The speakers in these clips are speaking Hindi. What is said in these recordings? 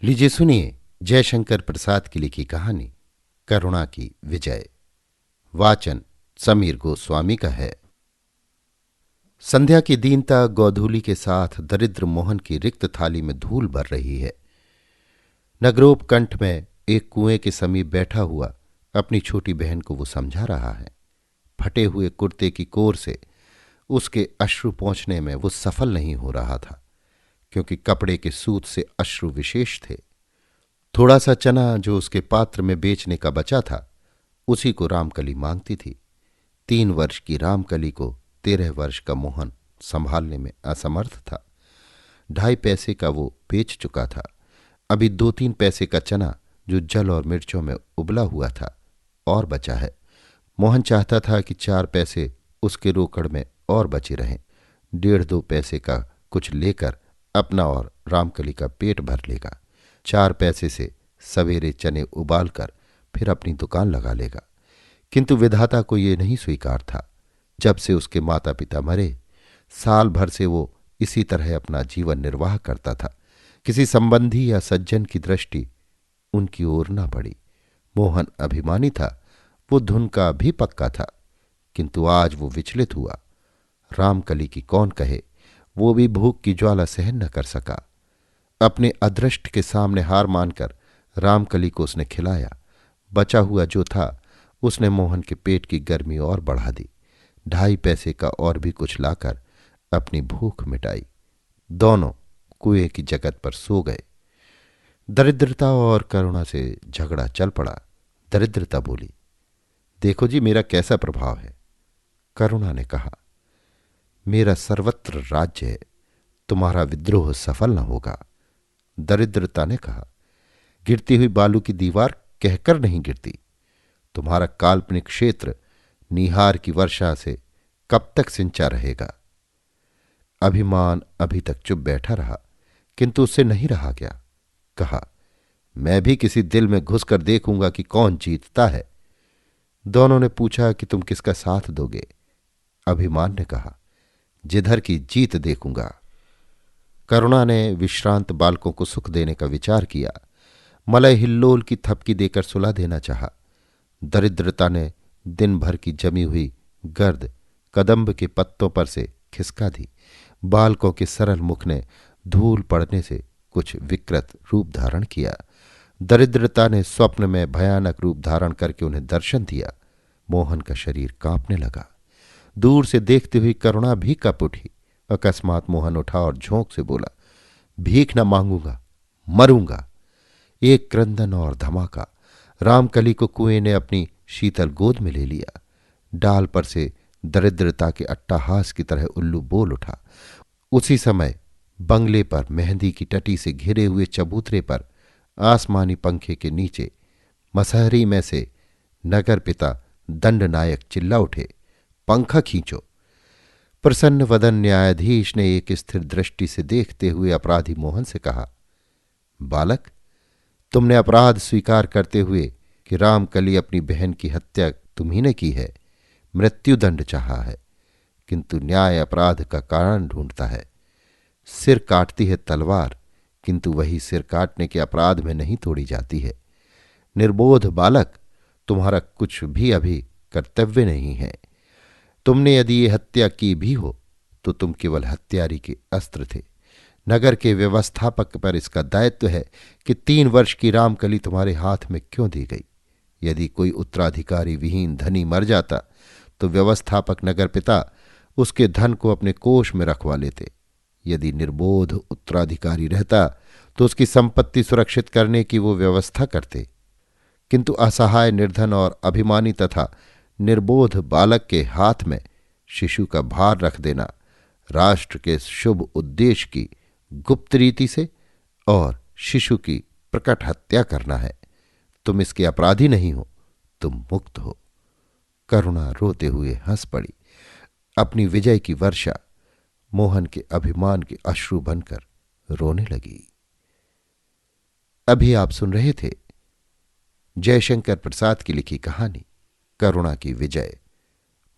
लीजिए सुनिए जयशंकर प्रसाद की लिखी कहानी करुणा की विजय। वाचन समीर गोस्वामी का है। संध्या की दीनता गोधूली के साथ दरिद्र मोहन की रिक्त थाली में धूल भर रही है। नगरोपकंठ में एक कुएं के समीप बैठा हुआ अपनी छोटी बहन को वो समझा रहा है। फटे हुए कुर्ते की कोर से उसके अश्रु पहुंचने में वो सफल नहीं हो रहा था, क्योंकि कपड़े के सूत से अश्रु विशेष थे। थोड़ा सा चना जो उसके पात्र में बेचने का बचा था, उसी को रामकली मांगती थी। 3 वर्ष की रामकली को 13 वर्ष का मोहन संभालने में असमर्थ था। 2.5 पैसे का वो बेच चुका था। अभी 2-3 पैसे का चना जो जल और मिर्चों में उबला हुआ था और बचा है। मोहन चाहता था कि 4 पैसे उसके रोकड़ में और बचे रहें। 1.5-2 पैसे का कुछ लेकर अपना और रामकली का पेट भर लेगा। 4 पैसे से सवेरे चने उबालकर फिर अपनी दुकान लगा लेगा। किंतु विधाता को ये नहीं स्वीकार था। जब से उसके माता पिता मरे, साल भर से वो इसी तरह अपना जीवन निर्वाह करता था। किसी संबंधी या सज्जन की दृष्टि उनकी ओर न पड़ी। मोहन अभिमानी था, वो धुन का भी पक्का था, किंतु आज वो विचलित हुआ। रामकली की कौन कहे, वो भी भूख की ज्वाला सहन न कर सका। अपने अदृष्ट के सामने हार मानकर रामकली को उसने खिलाया। बचा हुआ जो था उसने मोहन के पेट की गर्मी और बढ़ा दी। 2.5 पैसे का और भी कुछ लाकर अपनी भूख मिटाई। दोनों कुएं की जगत पर सो गए। दरिद्रता और करुणा से झगड़ा चल पड़ा। दरिद्रता बोली, देखो जी मेरा कैसा प्रभाव है। करुणा ने कहा, मेरा सर्वत्र राज्य है, तुम्हारा विद्रोह सफल न होगा। दरिद्रता ने कहा, गिरती हुई बालू की दीवार कहकर नहीं गिरती। तुम्हारा काल्पनिक क्षेत्र निहार की वर्षा से कब तक सिंचा रहेगा। अभिमान अभी तक चुप बैठा रहा, किंतु उससे नहीं रहा गया। कहा, मैं भी किसी दिल में घुसकर देखूंगा कि कौन जीतता है। दोनों ने पूछा कि तुम किसका साथ दोगे। अभिमान ने कहा, जिधर की जीत देखूंगा। करुणा ने विश्रांत बालकों को सुख देने का विचार किया। मलय हिल्लोल की थपकी देकर सुला देना चाहा। दरिद्रता ने दिन भर की जमी हुई गर्द कदम्ब के पत्तों पर से खिसका दी। बालकों के सरल मुख ने धूल पड़ने से कुछ विकृत रूप धारण किया। दरिद्रता ने स्वप्न में भयानक रूप धारण करके उन्हें दर्शन दिया। मोहन का शरीर कांपने लगा। दूर से देखती हुई करुणा भी कप उठी। अकस्मात मोहन उठा और झोंक से बोला, भीख न मांगूंगा, मरूंगा। एक क्रंदन और धमाका। रामकली को कुएं ने अपनी शीतल गोद में ले लिया। डाल पर से दरिद्रता के अट्टाहास की तरह उल्लू बोल उठा। उसी समय बंगले पर मेहंदी की टटी से घिरे हुए चबूतरे पर आसमानी पंखे के नीचे मसहरी में से नगर पिता दंडनायक चिल्ला उठे, पंखा खींचो। प्रसन्न वदन न्यायाधीश ने एक स्थिर दृष्टि से देखते हुए अपराधी मोहन से कहा, बालक, तुमने अपराध स्वीकार करते हुए कि रामकली अपनी बहन की हत्या तुम्ही ने की है, मृत्युदंड चाहा है, किंतु न्याय अपराध का कारण ढूंढता है। सिर काटती है तलवार, किंतु वही सिर काटने के अपराध में नहीं तोड़ी जाती है। निर्बोध बालक, तुम्हारा कुछ भी अभी कर्तव्य नहीं है। तुमने यदि ये हत्या की भी हो तो तुम केवल हत्यारी के अस्त्र थे। नगर के व्यवस्थापक पर इसका दायित्व है कि 3 वर्ष की रामकली तुम्हारे हाथ में क्यों दी गई। यदि कोई उत्तराधिकारी विहीन धनी मर जाता तो व्यवस्थापक नगर पिता उसके धन को अपने कोष में रखवा लेते। यदि निर्बोध उत्तराधिकारी रहता तो उसकी संपत्ति सुरक्षित करने की वो व्यवस्था करते, किंतु असहाय निर्धन और अभिमानी तथा निर्बोध बालक के हाथ में शिशु का भार रख देना राष्ट्र के शुभ उद्देश्य की गुप्त रीति से और शिशु की प्रकट हत्या करना है। तुम इसके अपराधी नहीं हो, तुम मुक्त हो। करुणा रोते हुए हंस पड़ी। अपनी विजय की वर्षा मोहन के अभिमान के अश्रु बनकर रोने लगी। अभी आप सुन रहे थे जयशंकर प्रसाद की लिखी कहानी करुणा की विजय।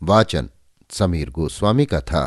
वाचन समीर गोस्वामी का था।